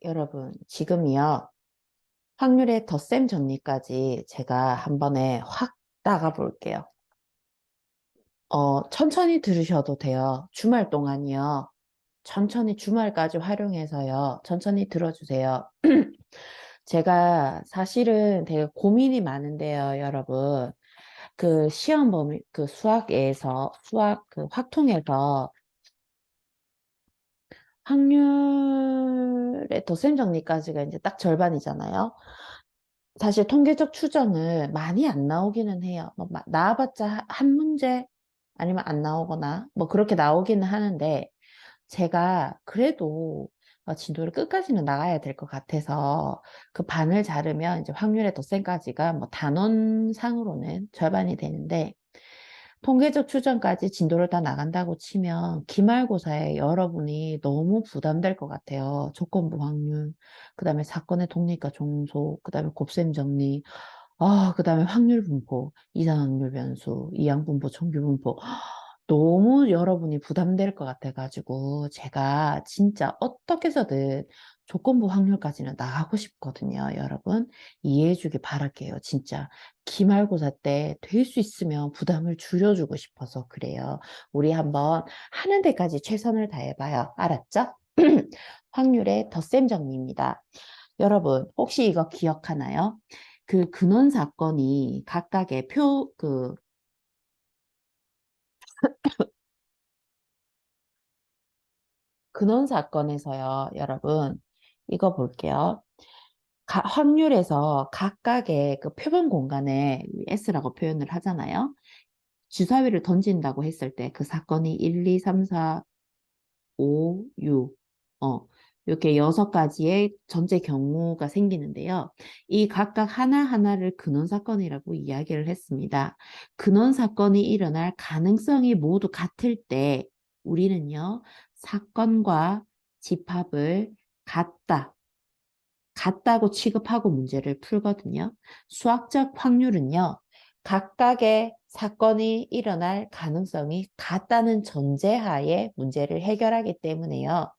여러분, 지금이요. 확률의 덧셈 정리까지 제가 한 번에 확 나가 볼게요. 천천히 들으셔도 돼요. 주말 동안이요. 천천히 주말까지 활용해서요. 천천히 들어주세요. 제가 사실은 되게 고민이 많은데요, 여러분. 그 시험 범위, 그 수학 그 확통에서 확률의 덧셈 정리까지가 이제 딱 절반이잖아요. 사실 통계적 추정은 많이 안 나오기는 해요. 뭐 나와봤자 한 문제 아니면 안 나오거나 뭐 그렇게 나오기는 하는데 제가 그래도 진도를 끝까지는 나가야 될 것 같아서 그 반을 자르면 이제 확률의 덧셈까지가 뭐 단원상으로는 절반이 되는데 통계적 추정까지 진도를 다 나간다고 치면 기말고사에 여러분이 너무 부담될 것 같아요. 조건부 확률, 그 다음에 사건의 독립과 종속, 그 다음에 곱셈 정리, 그 다음에 확률 분포, 이상확률 변수, 이항분포, 정규분포. 너무 여러분이 부담될 것 같아가지고 제가 진짜 어떻게 해서든 조건부 확률까지는 나가고 싶거든요. 여러분 이해해주기 바랄게요. 진짜 기말고사 때 될 수 있으면 부담을 줄여주고 싶어서 그래요. 우리 한번 하는 데까지 최선을 다해봐요. 알았죠? 확률의 덧셈 정리입니다. 여러분 혹시 이거 기억하나요? 그 근원 사건이 각각의 근원 사건에서요, 여러분, 이거 볼게요. 확률에서 각각의 그 표본 공간에 S라고 표현을 하잖아요. 주사위를 던진다고 했을 때 그 사건이 1, 2, 3, 4, 5, 6, 이렇게 6가지의 전체 경우가 생기는데요. 이 각각 하나하나를 근원 사건이라고 이야기를 했습니다. 근원 사건이 일어날 가능성이 모두 같을 때 우리는요, 사건과 집합을 같다고 취급하고 문제를 풀거든요. 수학적 확률은요, 각각의 사건이 일어날 가능성이 같다는 전제하에 문제를 해결하기 때문에요.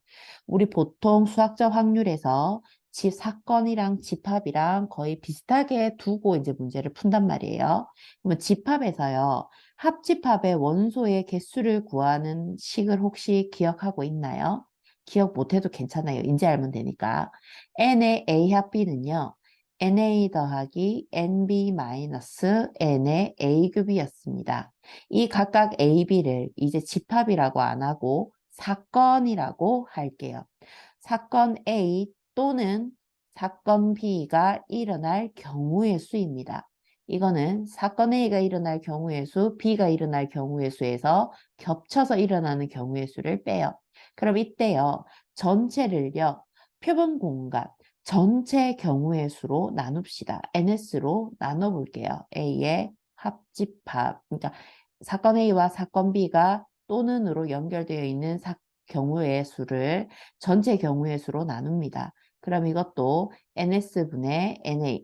우리 보통 수학적 확률에서 사건이랑 집합이랑 거의 비슷하게 두고 이제 문제를 푼단 말이에요. 그러면 집합에서요, 합집합의 원소의 개수를 구하는 식을 혹시 기억하고 있나요? 기억 못해도 괜찮아요. 이제 알면 되니까. n의 a 합 b는요. na 더하기 nb 마이너스 n의 a급이었습니다. 이 각각 a, b를 이제 집합이라고 안 하고 사건이라고 할게요. 사건 A 또는 사건 B가 일어날 경우의 수입니다. 이거는 사건 A가 일어날 경우의 수, B가 일어날 경우의 수에서 겹쳐서 일어나는 경우의 수를 빼요. 그럼 이때요. 전체를요. 표본 공간, 전체 경우의 수로 나눕시다. NS로 나눠볼게요. A의 합집합. 그러니까 사건 A와 사건 B가 또는으로 연결되어 있는 경우의 수를 전체 경우의 수로 나눕니다. 그럼 이것도 NS분의 NA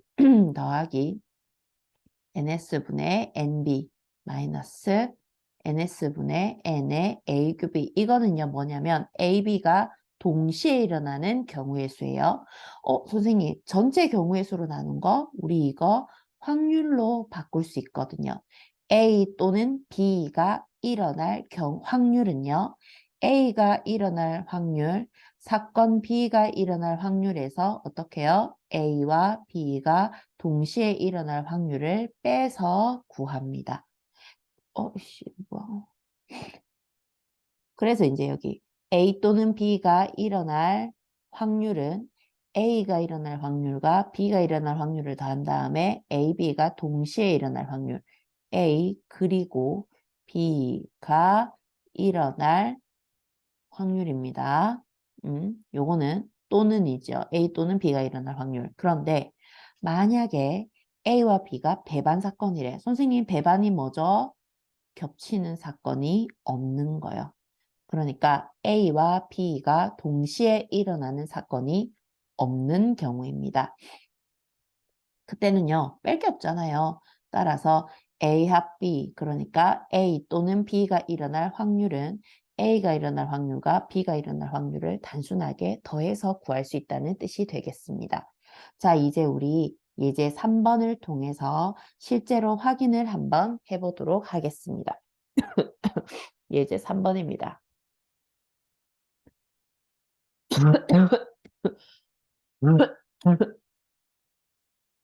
더하기 NS분의 NB 마이너스 NS분의 N의 A급이 이거는요 뭐냐면 AB가 동시에 일어나는 경우의 수예요. 선생님 전체 경우의 수로 나눈 거 우리 이거 확률로 바꿀 수 있거든요. A 또는 B가 일어날 확률은요. A가 일어날 확률, 사건 B가 일어날 확률에서 어떻게 해요? A와 B가 동시에 일어날 확률을 빼서 구합니다. 뭐야. 그래서 이제 여기 A 또는 B가 일어날 확률은 A가 일어날 확률과 B가 일어날 확률을 더한 다음에 A, B가 동시에 일어날 확률 A 그리고 B가 일어날 확률입니다. 요거는 또는이죠. A 또는 B가 일어날 확률. 그런데 만약에 A와 B가 배반 사건이래. 선생님 배반이 뭐죠? 겹치는 사건이 없는 거예요. 그러니까 A와 B가 동시에 일어나는 사건이 없는 경우입니다. 그때는요, 뺄 게 없잖아요. 따라서 A 합 B, 그러니까 A 또는 B가 일어날 확률은 A가 일어날 확률과 B가 일어날 확률을 단순하게 더해서 구할 수 있다는 뜻이 되겠습니다. 자, 이제 우리 예제 3번을 통해서 실제로 확인을 한번 해보도록 하겠습니다. 예제 3번입니다.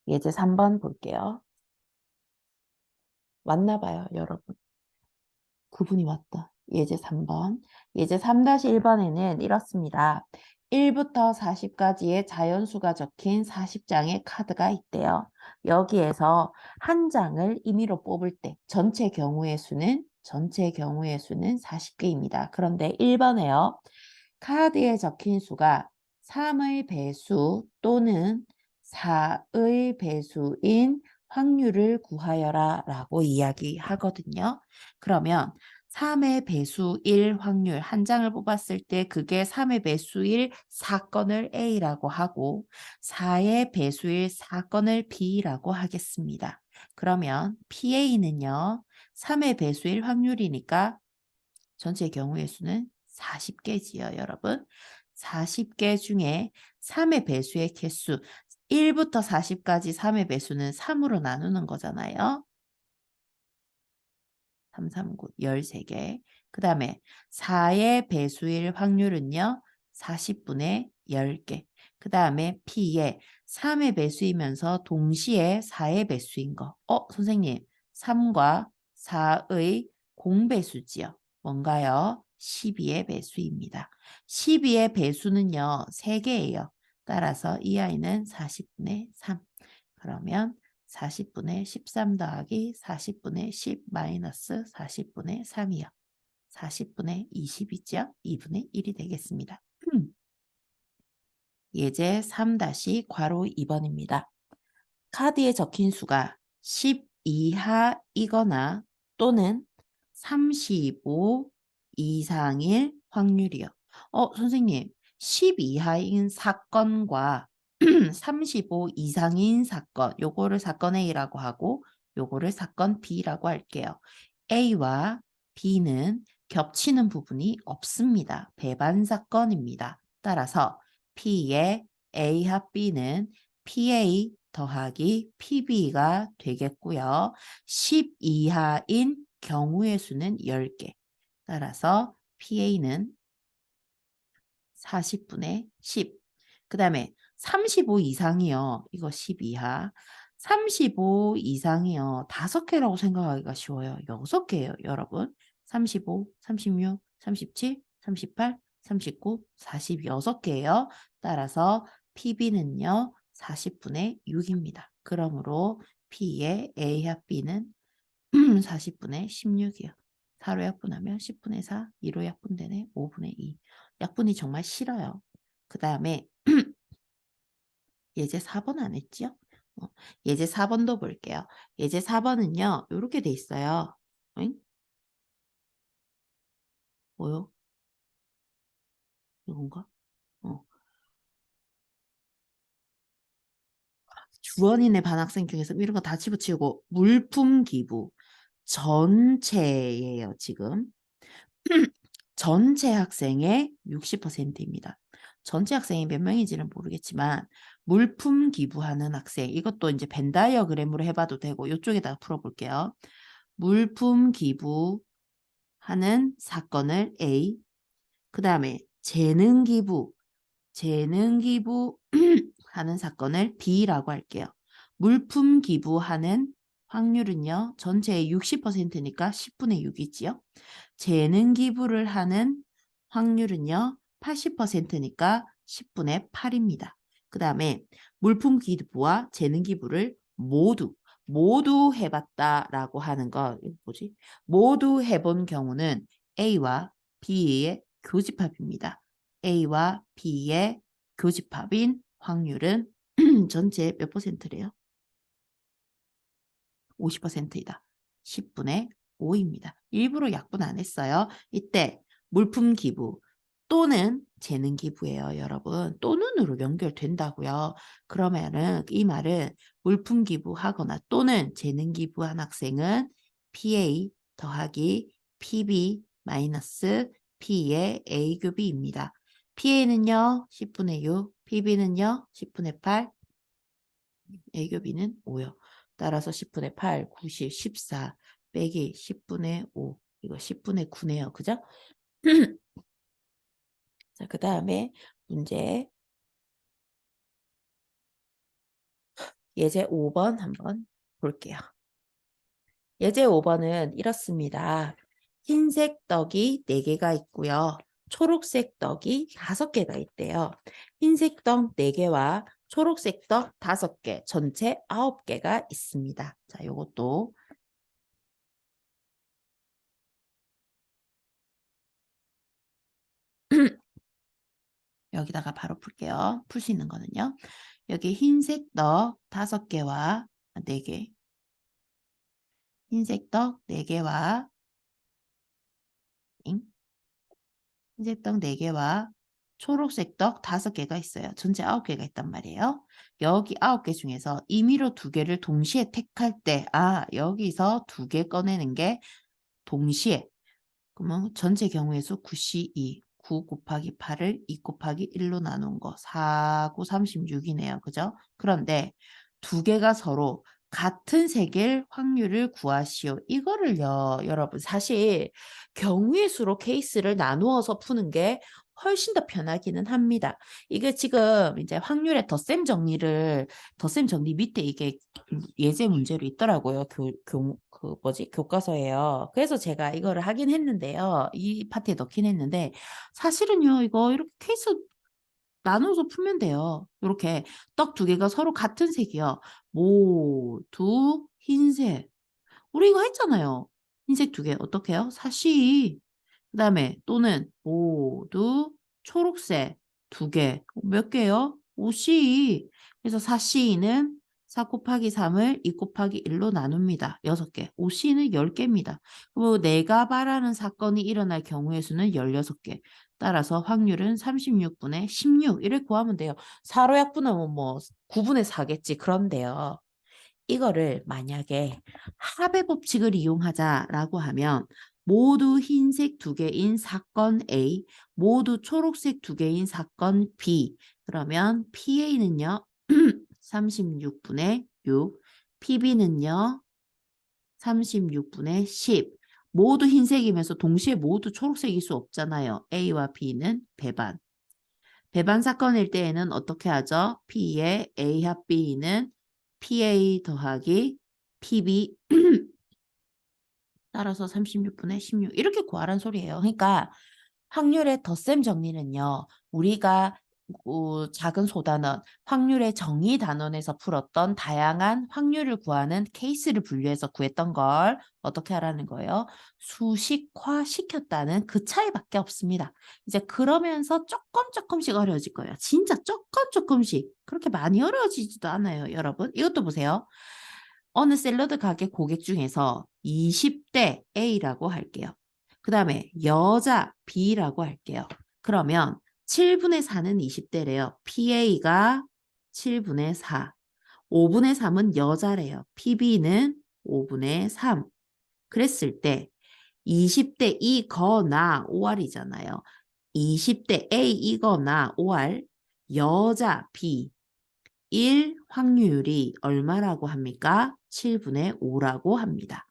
예제 3번 볼게요. 왔나 봐요, 여러분. 그분이 왔다. 예제 3번. 예제 3-1번에는 이렇습니다. 1부터 40까지의 자연수가 적힌 40장의 카드가 있대요. 여기에서 한 장을 임의로 뽑을 때 전체 경우의 수는 40개입니다. 그런데 1번에요. 카드에 적힌 수가 3의 배수 또는 4의 배수인 확률을 구하여라 라고 이야기하거든요. 그러면 3의 배수일 확률 한 장을 뽑았을 때 그게 3의 배수일 사건을 A라고 하고 4의 배수일 사건을 B라고 하겠습니다. 그러면 PA는요. 3의 배수일 확률이니까 전체 경우의 수는 40개지요, 여러분. 40개 중에 3의 배수의 개수 1부터 40까지 3의 배수는 3으로 나누는 거잖아요. 3, 3, 9, 13개. 그 다음에 4의 배수일 확률은요. 40분의 10개. 그 다음에 P의 3의 배수이면서 동시에 4의 배수인 거. 선생님. 3과 4의 공배수지요. 뭔가요? 12의 배수입니다. 12의 배수는요. 3개예요. 따라서 이 아이는 40분의 3. 그러면 40분의 13 더하기 40분의 10 마이너스 40분의 3이요. 40분의 20이죠? 2분의 1이 되겠습니다. 예제 3-괄호 2번입니다. 카드에 적힌 수가 10 이하이거나 또는 35 이상일 확률이요. 선생님, 10 이하인 사건과 35 이상인 사건, 요거를 사건 A라고 하고 요거를 사건 B라고 할게요. A와 B는 겹치는 부분이 없습니다. 배반 사건입니다. 따라서 P의 A 합 B는 PA 더하기 PB가 되겠고요. 10 이하인 경우의 수는 10개. 따라서 PA는 40분의 10. 그 다음에 35 이상이요. 이거 10 이하. 35 이상이요. 5개라고 생각하기가 쉬워요. 6개예요, 여러분. 35, 36, 37, 38, 39, 46개예요. 따라서 PB는요. 40분의 6입니다. 그러므로 P의 A 합 B는 40분의 16이요. 4로 약분하면 10분의 4, 2로 약분되네 5분의 2. 약분이 정말 싫어요. 그 다음에 예제 4번 안 했죠? 예제 4번도 볼게요. 예제 4번은요. 이렇게 돼 있어요. 응? 뭐요? 이건가? 주원인의 반학생 중에서 이런 거 다 집어치우고 물품 기부 전체예요, 지금. 전체 학생의 60%입니다. 전체 학생이 몇 명인지는 모르겠지만 물품 기부하는 학생 이것도 이제 벤 다이어그램으로 해봐도 되고 이쪽에다가 풀어볼게요. 물품 기부하는 사건을 A 그 다음에 재능 기부하는 사건을 B라고 할게요. 물품 기부하는 확률은요. 전체의 60%니까 10분의 6이지요. 재능 기부를 하는 확률은요. 80%니까 10분의 8입니다. 그 다음에 물품 기부와 재능 기부를 모두 해봤다라고 하는 거 뭐지? 모두 해본 경우는 A와 B의 교집합입니다. A와 B의 교집합인 확률은 전체 몇 퍼센트래요? 50%이다. 10분의 5입니다. 일부러 약분 안 했어요. 이때 물품 기부 또는 재능 기부예요, 여러분. 또는으로 연결된다고요. 그러면은 이 말은 물품 기부하거나 또는 재능 기부한 학생은 PA 더하기 PB 마이너스 P의 A급이입니다. PA는요, 10분의 6, PB는요, 10분의 8, A급이는 5요. 따라서 10분의 8, 90, 14 빼기 10분의 5. 이거 10분의 9네요. 그죠? 자, 그 다음에 문제 예제 5번 한번 볼게요. 예제 5번은 이렇습니다. 흰색 떡이 4개가 있고요. 초록색 떡이 5개가 있대요. 흰색 떡 4개와 초록색 떡 5개, 전체 9개가 있습니다. 자, 요것도 여기다가 바로 풀게요. 풀 수 있는 거는요. 여기 흰색 떡 5개와 4개, 흰색 떡 4개와 흰색 떡 4개와 초록색 떡 5개가 있어요. 전체 9개가 있단 말이에요. 여기 9개 중에서 임의로 2개를 동시에 택할 때, 여기서 2개 꺼내는 게 동시에, 그러면 전체 경우의 수 9C2, 9 곱하기 8을 2 곱하기 1로 나눈 거, 4, 9, 36이네요. 그죠? 그런데 2개가 서로 같은 색일 확률을 구하시오. 이거를요, 여러분, 사실 경우의 수로 케이스를 나누어서 푸는 게 훨씬 더 편하기는 합니다. 이게 지금 이제 확률의 덧셈 정리 밑에 이게 예제 문제로 있더라고요. 교과서예요. 그래서 제가 이거를 하긴 했는데요. 이 파트에 넣긴 했는데, 사실은요, 이거 이렇게 케이스 나눠서 풀면 돼요. 이렇게 떡 2개가 서로 같은 색이요. 모두 흰색. 우리 이거 했잖아요. 흰색 2개. 어떻게 해요? 사시. 그 다음에 또는 모두 초록색 2개. 몇 개요? 5C. 그래서 4C는 4 곱하기 3을 2 곱하기 1로 나눕니다. 6개. 5C는 10개입니다. 그리고 내가 바라는 사건이 일어날 경우의 수는 16개. 따라서 확률은 36분의 16. 이렇게 구하면 돼요. 사로약분하면 뭐 9분의 4겠지. 그런데요. 이거를 만약에 합의 법칙을 이용하자라고 하면 모두 흰색 2개인 사건 A, 모두 초록색 2개인 사건 B. 그러면 PA는요. 36분의 6, PB는요. 36분의 10. 모두 흰색이면서 동시에 모두 초록색일 수 없잖아요. A와 B는 배반. 배반 사건일 때에는 어떻게 하죠? P의 A 합 B는 PA 더하기 PB 따라서 36분의 16 이렇게 구하란 소리예요. 그러니까 확률의 덧셈 정리는요. 우리가 작은 소단원, 확률의 정의 단원에서 풀었던 다양한 확률을 구하는 케이스를 분류해서 구했던 걸 어떻게 하라는 거예요? 수식화 시켰다는 그 차이밖에 없습니다. 이제 그러면서 조금씩 어려워질 거예요. 진짜 조금씩. 그렇게 많이 어려워지지도 않아요, 여러분. 이것도 보세요. 어느 샐러드 가게 고객 중에서 20대 A라고 할게요. 그 다음에 여자 B라고 할게요. 그러면 7분의 4는 20대래요. PA가 7분의 4. 5분의 3은 여자래요. PB는 5분의 3. 그랬을 때 20대 이거나 5R이잖아요. 20대 A이거나 5R 여자 B 1 확률이 얼마라고 합니까? 7분의 5라고 합니다.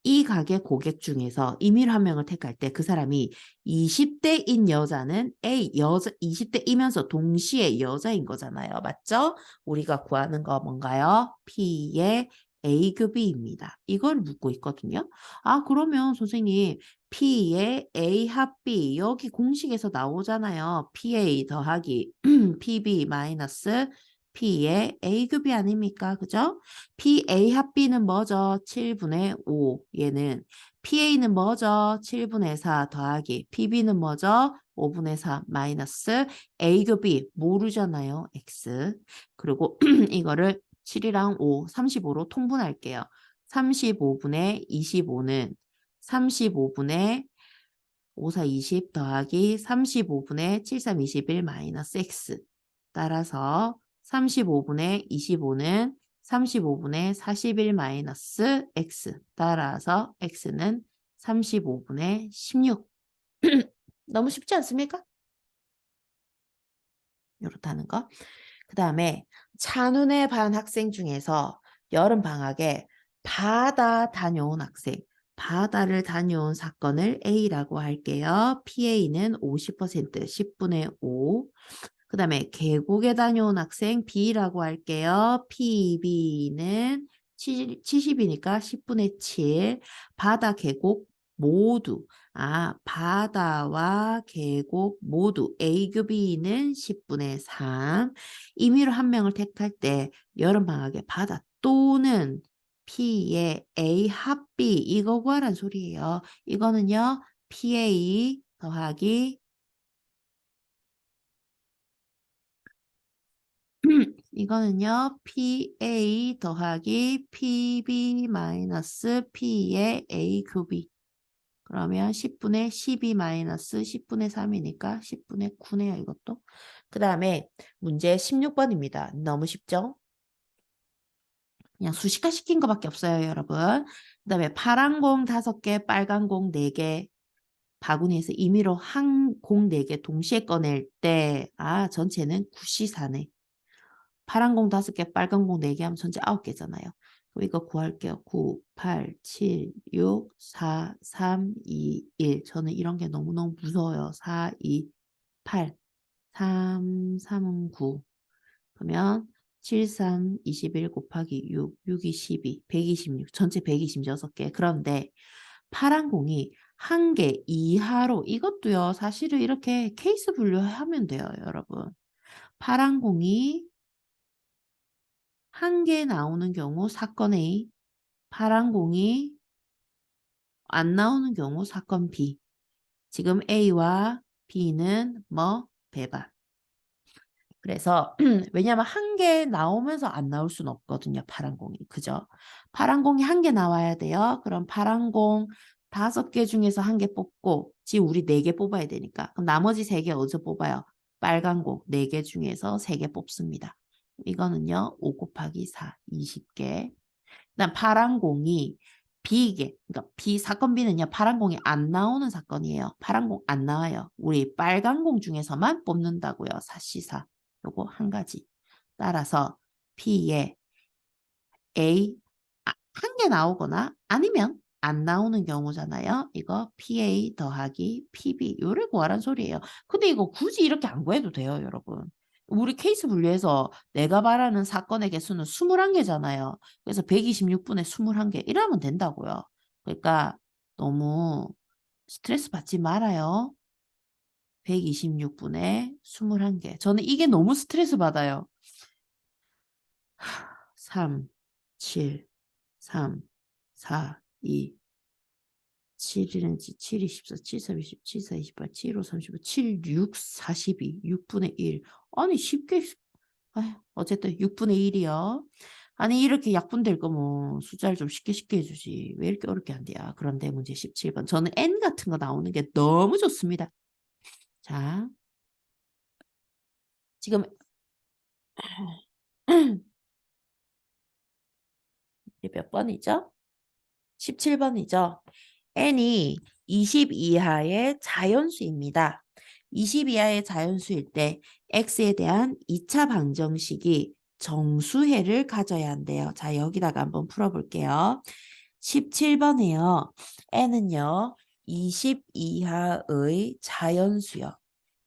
이 가게 고객 중에서 임의로 한 명을 택할 때 그 사람이 20대인 여자는 A, 20대이면서 동시에 여자인 거잖아요. 맞죠? 우리가 구하는 거 뭔가요? P의 A급이입니다. 이걸 묻고 있거든요. 그러면 선생님 P의 A 합 B 여기 공식에서 나오잖아요. PA 더하기 PB 마이너스 P의 A급이 아닙니까? 그죠? PA 합 B는 뭐죠? 7분의 5. 얘는 PA는 뭐죠? 7분의 4 더하기 PB는 뭐죠? 5분의 4 마이너스 A급이 모르잖아요. X. 그리고 이거를 7이랑 5, 35로 통분할게요. 35분의 25는 35분의 5, 4, 20 더하기 35분의 7, 3, 21 마이너스 X. 따라서 35분의 25는 35분의 41 마이너스 X. 따라서 X는 35분의 16. 너무 쉽지 않습니까? 이렇다는 거. 그 다음에 찬운에 반 학생 중에서 여름 방학에 바다 다녀온 학생, 바다를 다녀온 사건을 A라고 할게요. PA는 50%, 10분의 5. 그 다음에 계곡에 다녀온 학생 B라고 할게요. PB는 70이니까 10분의 7. 바다, 계곡 모두. 바다와 계곡 모두. A 교 B는 10분의 3. 임의로 한 명을 택할 때 여름방학에 바다 또는 P의 A 합 B 이거 구하란 소리예요. 이거는요. PA 더하기 이거는요, PA 더하기 PB 마이너스 P의 A 큐비. 그러면 10분의 12 마이너스 10분의 3이니까 10분의 9네요, 이것도. 그 다음에 문제 16번입니다. 너무 쉽죠? 그냥 수식화 시킨 것밖에 없어요, 여러분. 그 다음에 파란 공 5개, 빨간 공 4개, 바구니에서 임의로 한 공 4개 동시에 꺼낼 때, 전체는 9시사네. 파란 공 5개, 빨간 공 4개 하면 전체 9개잖아요. 그럼 이거 구할게요. 9, 8, 7, 6, 4, 3, 2, 1. 저는 이런 게 너무너무 무서워요. 4, 2, 8, 3, 3, 9. 그러면 7, 3, 21 곱하기 6, 6이 12, 126. 전체 126개. 그런데 파란 공이 한 개 이하로 이것도요. 사실은 이렇게 케이스 분류하면 돼요, 여러분. 파란 공이 한 개 나오는 경우 사건 A, 파란 공이 안 나오는 경우 사건 B. 지금 A와 B는 뭐? 배반. 그래서 왜냐하면 한 개 나오면서 안 나올 수는 없거든요. 파란 공이. 그죠? 파란 공이 한 개 나와야 돼요. 그럼 파란 공 5개 중에서 한 개 뽑고 지금 우리 4개 뽑아야 되니까. 그럼 나머지 3개 어디서 뽑아요? 빨간 공 4개 중에서 3개 뽑습니다. 이거는요. 5 곱하기 4, 20개. 그다음 파란 공이 B개, 그러니까 사건 B는요, 파란 공이 안 나오는 사건이에요. 파란 공 안 나와요. 우리 빨간 공 중에서만 뽑는다고요. 사시사. 요거 한 가지. 따라서 P에 A 한 개 나오거나 아니면 안 나오는 경우잖아요. 이거 PA 더하기 PB 요를 구하란 소리예요. 근데 이거 굳이 이렇게 안 구해도 돼요, 여러분. 우리 케이스 분류해서 내가 말하는 사건의 개수는 21개잖아요. 그래서 126분의 21개 이러면 된다고요. 그러니까 너무 스트레스 받지 말아요. 126분의 21개. 저는 이게 너무 스트레스 받아요. 3, 7, 3, 4, 2, 7일은 7, 24, 7, 3, 20, 7, 4, 28, 7, 5, 35, 7, 6, 42, 6분의 1. 아니, 쉽게, 어쨌든 6분의 1이요. 아니, 이렇게 약분될 거면 숫자를 좀 쉽게 쉽게 해주지. 왜 이렇게 어렵게 한대야. 그런데 문제 17번. 저는 N 같은 거 나오는 게 너무 좋습니다. 자, 지금 몇 번이죠? 17번이죠. n이 20 이하의 자연수입니다. 20 이하의 자연수일 때 x에 대한 2차 방정식이 정수해를 가져야 한대요. 자, 여기다가 한번 풀어볼게요. 17번에요. n은요. 20 이하의 자연수요.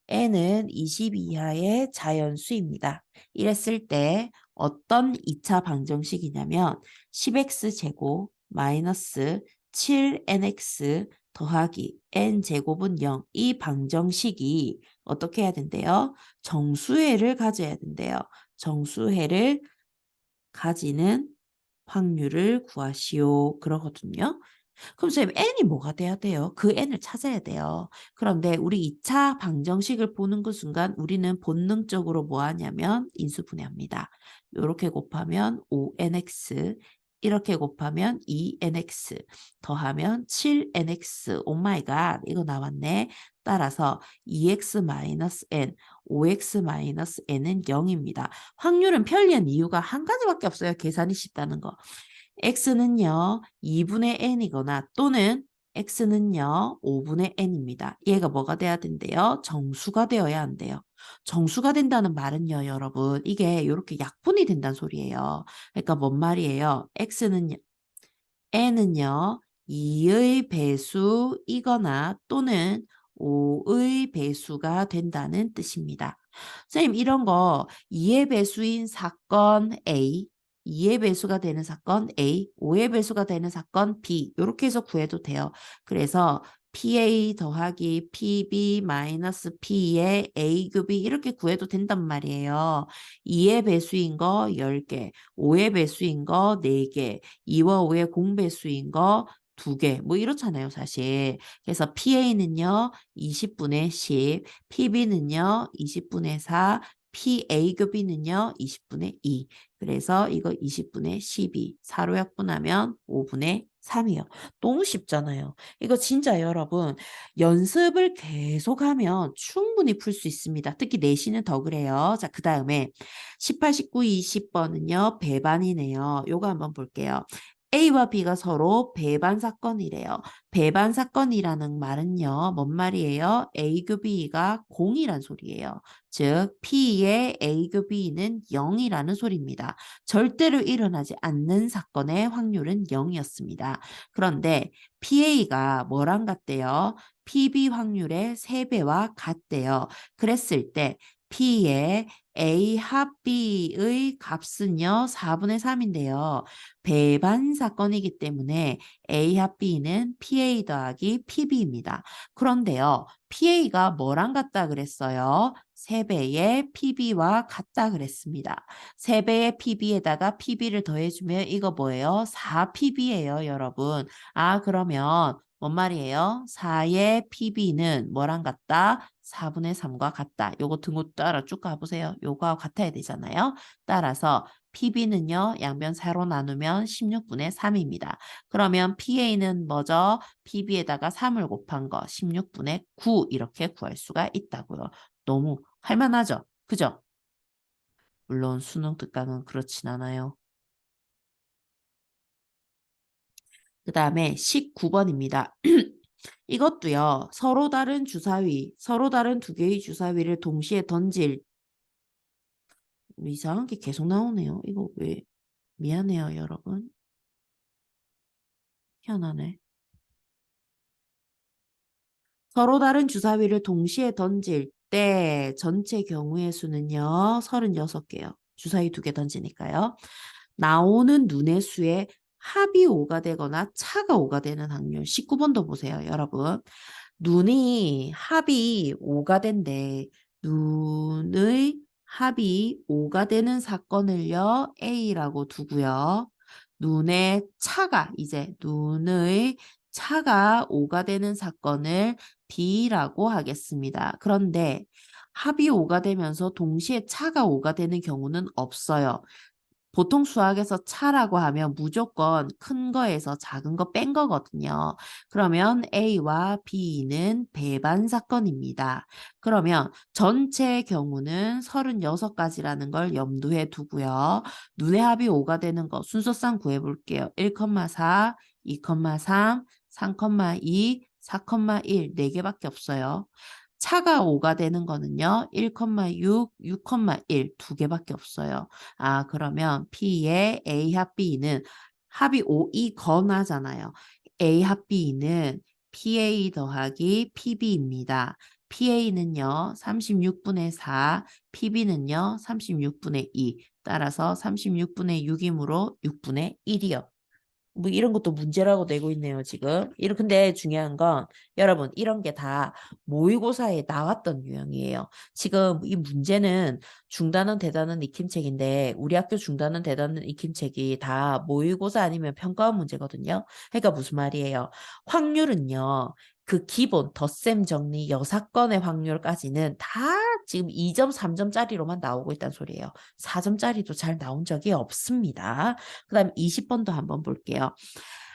n은 20 이하의 자연수입니다. 이랬을 때 어떤 2차 방정식이냐면 10x제곱 마이너스 7nx 더하기 n제곱은 0. 이 방정식이 어떻게 해야 된대요? 정수해를 가져야 된대요. 정수해를 가지는 확률을 구하시오. 그러거든요. 그럼 선생님 n이 뭐가 돼야 돼요? 그 n을 찾아야 돼요. 그런데 우리 2차 방정식을 보는 그 순간 우리는 본능적으로 뭐 하냐면 인수분해합니다. 이렇게 곱하면 5nx 이렇게 곱하면 2nx 더하면 7nx 오 마이 갓 이거 나왔네. 따라서 2x-n 5x-n은 0입니다. 확률은 편리한 이유가 한 가지밖에 없어요. 계산이 쉽다는 거. x는요. 2분의 n이거나 또는 x는요, 5분의 n입니다. 얘가 뭐가 돼야 된대요? 정수가 되어야 한대요. 정수가 된다는 말은요, 여러분, 이게 이렇게 약분이 된다는 소리예요. 그러니까 뭔 말이에요? n은요, 2의 배수이거나 또는 5의 배수가 된다는 뜻입니다. 선생님, 이런 거 2의 배수인 사건 A, 2의 배수가 되는 사건 A, 5의 배수가 되는 사건 B 이렇게 해서 구해도 돼요. 그래서 PA 더하기 PB 마이너스 P의 A급이 이렇게 구해도 된단 말이에요. 2의 배수인 거 10개, 5의 배수인 거 4개, 2와 5의 공배수인 거 2개, 뭐 이렇잖아요, 사실. 그래서 PA는요, 20분의 10, PB는요, 20분의 4, PA급이는요, 20분의 2. 그래서 이거 20분의 12. 4로 약분하면 5분의 3이요. 너무 쉽잖아요. 이거 진짜 여러분, 연습을 계속하면 충분히 풀 수 있습니다. 특히 내신은 더 그래요. 자, 그 다음에 18, 19, 20번은요, 배반이네요. 요거 한번 볼게요. A와 B가 서로 배반 사건이래요. 배반 사건이라는 말은요, 뭔 말이에요? A급 B가 0이란 소리예요. 즉, P의 A급 B는 0이라는 소리입니다. 절대로 일어나지 않는 사건의 확률은 0이었습니다. 그런데 PA가 뭐랑 같대요? PB 확률의 3배와 같대요. 그랬을 때 P의 A 합 B의 값은요, 4분의 3인데요. 배반 사건이기 때문에 A 합 B는 PA 더하기 PB입니다. 그런데요, PA가 뭐랑 같다 그랬어요? 3배의 PB와 같다 그랬습니다. 3배의 PB에다가 PB를 더해주면 이거 뭐예요? 4PB예요, 여러분. 아, 그러면 뭔 말이에요? 4의 PB는 뭐랑 같다? 4분의 3과 같다. 요거 등호 따라 쭉 가보세요. 요거하고 같아야 되잖아요. 따라서 PB는요, 양변 4로 나누면 16분의 3입니다. 그러면 PA는 뭐죠? PB에다가 3을 곱한 거 16분의 9 이렇게 구할 수가 있다고요. 너무 할만하죠? 그죠? 물론 수능 특강은 그렇진 않아요. 그 다음에 19번입니다. 이것도요, 서로 다른 주사위, 서로 다른 두 개의 주사위를 동시에 던질, 이상한 게 계속 나오네요. 이거 왜, 미안해요, 여러분. 희한하네. 서로 다른 주사위를 동시에 던질 때 전체 경우의 수는요, 36개요. 주사위 2개 던지니까요. 나오는 눈의 수에 합이 5가 되거나 차가 5가 되는 확률. 19번도 보세요, 여러분. 눈이 합이 5가 된대. 눈의 합이 5가 되는 사건을요, A라고 두고요. 눈의 차가, 이제 눈의 차가 5가 되는 사건을 B라고 하겠습니다. 그런데 합이 5가 되면서 동시에 차가 5가 되는 경우는 없어요. 보통 수학에서 차라고 하면 무조건 큰 거에서 작은 거 뺀 거거든요. 그러면 A와 B는 배반 사건입니다. 그러면 전체 경우는 36가지라는 걸 염두에 두고요. 눈의 합이 5가 되는 거 순서상 구해볼게요. 1,4, 2,3, 3,2, 4,1, 4개밖에 없어요. 차가 5가 되는 거는요. 1,6, 6,1, 2개밖에 없어요. 아, 그러면 P의 A 합 B는 합이 5이거나잖아요. A 합 B는 PA 더하기 PB입니다. PA는요, 36분의 4, PB는요, 36분의 2. 따라서 36분의 6이므로 6분의 1이요. 뭐 이런 것도 문제라고 내고 있네요, 지금. 근데 중요한 건 여러분 이런 게 다 모의고사에 나왔던 유형이에요. 지금 이 문제는 중단은 대단은 익힘책인데 우리 학교 중단은 대단은 익힘책이 다 모의고사 아니면 평가원 문제거든요. 그러니까 무슨 말이에요? 확률은요. 그 기본 덧셈 정리 여사건의 확률까지는 다 지금 2점, 3점짜리로만 나오고 있다는 소리예요. 4점짜리도 잘 나온 적이 없습니다. 그 다음 20번도 한번 볼게요.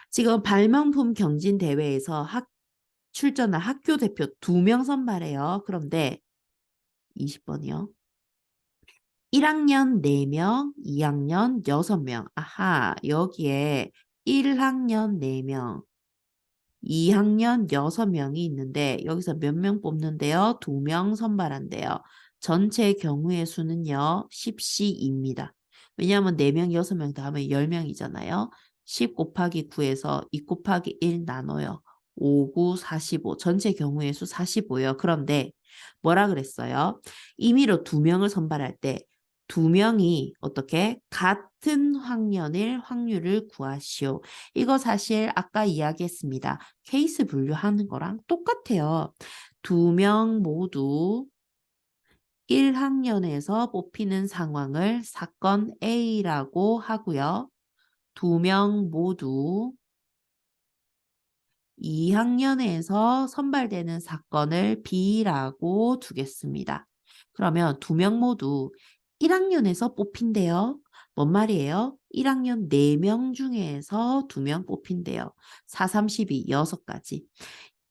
지금 발명품 경진 대회에서 출전한 학교 대표 2명 선발해요. 그런데 20번이요. 1학년 4명, 2학년 6명. 아하, 여기에 1학년 4명, 2학년 6명이 있는데 여기서 몇 명 뽑는데요? 2명 선발한대요. 전체 경우의 수는요. 10C입니다. 왜냐하면 4명, 6명 다음에 10명이잖아요. 10 곱하기 9에서 2 곱하기 1 나눠요. 5, 9, 45. 전체 경우의 수 45예요. 그런데 뭐라 그랬어요? 임의로 2명을 선발할 때 2명이 어떻게 같은 학년일 확률을 구하시오. 이거 사실 아까 이야기했습니다. 케이스 분류하는 거랑 똑같아요. 2명 모두 1학년에서 뽑히는 상황을 사건 A라고 하고요. 2명 모두 2학년에서 선발되는 사건을 B라고 두겠습니다. 그러면 2명 모두 1학년에서 뽑힌대요. 뭔 말이에요? 1학년 4명 중에서 2명 뽑힌대요. 4, 32, 6가지.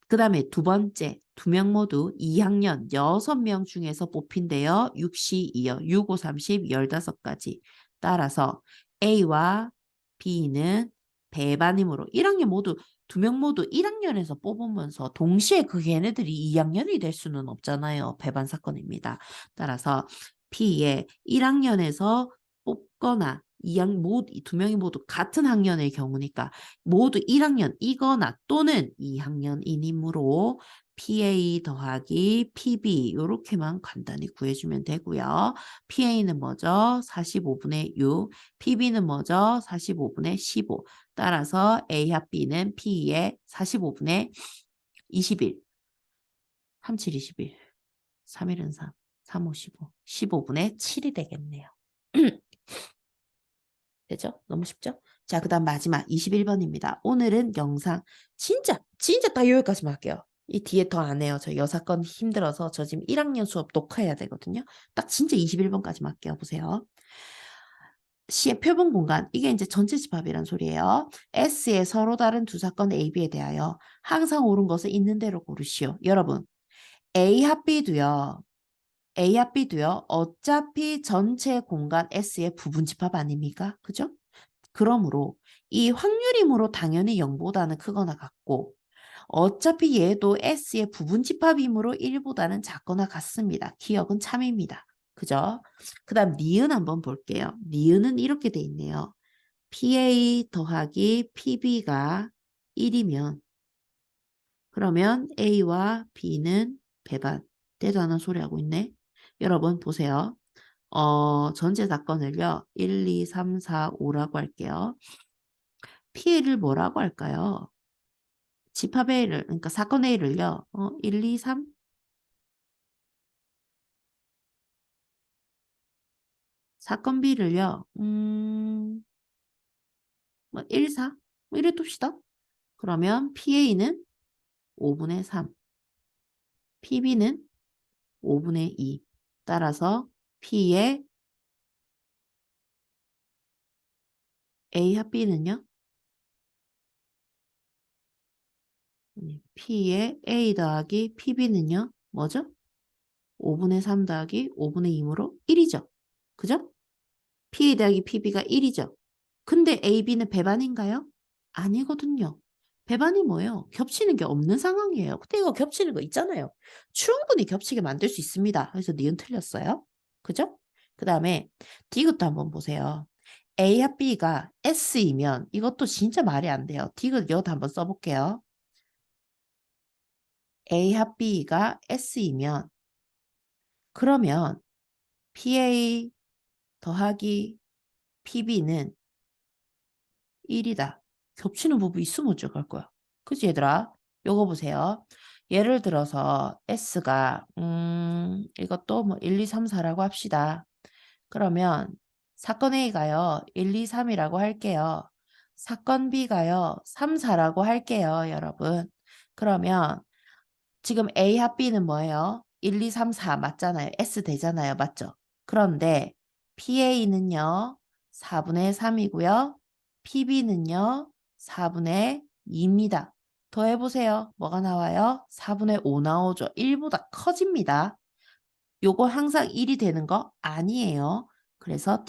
그 다음에 두 번째, 2명 모두 2학년 6명 중에서 뽑힌대요. 6시 2요. 6, 5, 30, 15가지. 따라서 A와 B는 배반임으로 1학년 모두 2명 모두 1학년에서 뽑으면서 동시에 그 걔네들이 2학년이 될 수는 없잖아요. 배반 사건입니다. 따라서 P의 1학년에서 뽑거나 2학 모두 2명이 모두 같은 학년의 경우니까 모두 1학년이거나 또는 2학년이므로 PA 더하기 PB 이렇게만 간단히 구해주면 되고요. PA는 뭐죠? 45분의 6, PB는 뭐죠? 45분의 15. 따라서 A합 B는 P의 45분의 21, 37, 21, 3일은 3, 3, 5, 15, 15분의 7이 되겠네요. 되죠? 너무 쉽죠? 자, 그 다음 마지막 21번입니다. 오늘은 영상 진짜 딱 여기까지만 할게요. 이 뒤에 더 안 해요. 저 여사건 힘들어서 저 지금 1학년 수업 녹화해야 되거든요. 딱 진짜 21번까지만 할게요. 보세요. C의 표본 공간, 이게 이제 전체 집합이란 소리예요. S의 서로 다른 두 사건 A, B에 대하여 항상 옳은 것을 있는 대로 고르시오. 여러분, A 합 B도요. A 합 B도요. 어차피 전체 공간 S의 부분 집합 아닙니까? 그죠? 그러므로 이 확률이므로 당연히 0보다는 크거나 같고 어차피 얘도 S의 부분 집합이므로 1보다는 작거나 같습니다. 기억은 참입니다. 그죠? 그 다음 니은 한번 볼게요. 니은은 이렇게 돼 있네요. PA 더하기 PB가 1이면 그러면 A와 B는 배반. 때도 않은 소리 하고 있네. 여러분 보세요. 전체 사건을요. 1, 2, 3, 4, 5라고 할게요. P를 뭐라고 할까요? 집합 A를, 그러니까 사건 A를요. 1, 2, 3? 사건 B를요. 뭐 1, 4? 뭐 이래 둡시다. 그러면 PA는 5분의 3, PB는 5분의 2. 따라서 P의 A 합 B는요? P의 A 더하기 PB는요? 뭐죠? 5분의 3 더하기 5분의 2이므로 1이죠. 그죠? PA 더하기 PB가 1이죠. 근데 AB는 배반인가요? 아니거든요. 배반이 뭐예요? 겹치는 게 없는 상황이에요. 근데 이거 겹치는 거 있잖아요. 충분히 겹치게 만들 수 있습니다. 그래서 니은 틀렸어요. 그죠? 그 다음에 디귿도 한번 보세요. A 합 B가 S이면 이것도 진짜 말이 안 돼요. 디귿 여기다 한번 써볼게요. A 합 B가 S이면 그러면 PA 더하기 PB는 1이다. 겹치는 부분 있으면 어쩔 거야. 그치 얘들아? 요거 보세요. 예를 들어서 S가 이것도 뭐 1, 2, 3, 4라고 합시다. 그러면 사건 A가요. 1, 2, 3이라고 할게요. 사건 B가요. 3, 4라고 할게요. 여러분. 그러면 지금 A 합 B는 뭐예요? 1, 2, 3, 4 맞잖아요. S 되잖아요. 맞죠? 그런데 PA는요. 4분의 3이고요. PB는요. 4분의 2입니다. 더해보세요. 뭐가 나와요? 4분의 5 나오죠. 1보다 커집니다. 요거 항상 1이 되는 거 아니에요. 그래서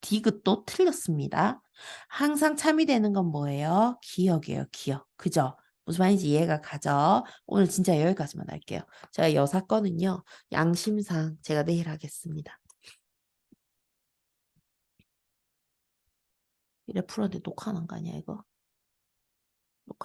디귿도 틀렸습니다. 항상 참이 되는 건 뭐예요? 기억이에요. 기억. 그죠? 무슨 말인지 이해가 가죠? 오늘 진짜 여기까지만 할게요. 제가 여 사건은요, 양심상 제가 내일 하겠습니다. 이래 풀었는데 녹화는 거 아니야, 이거?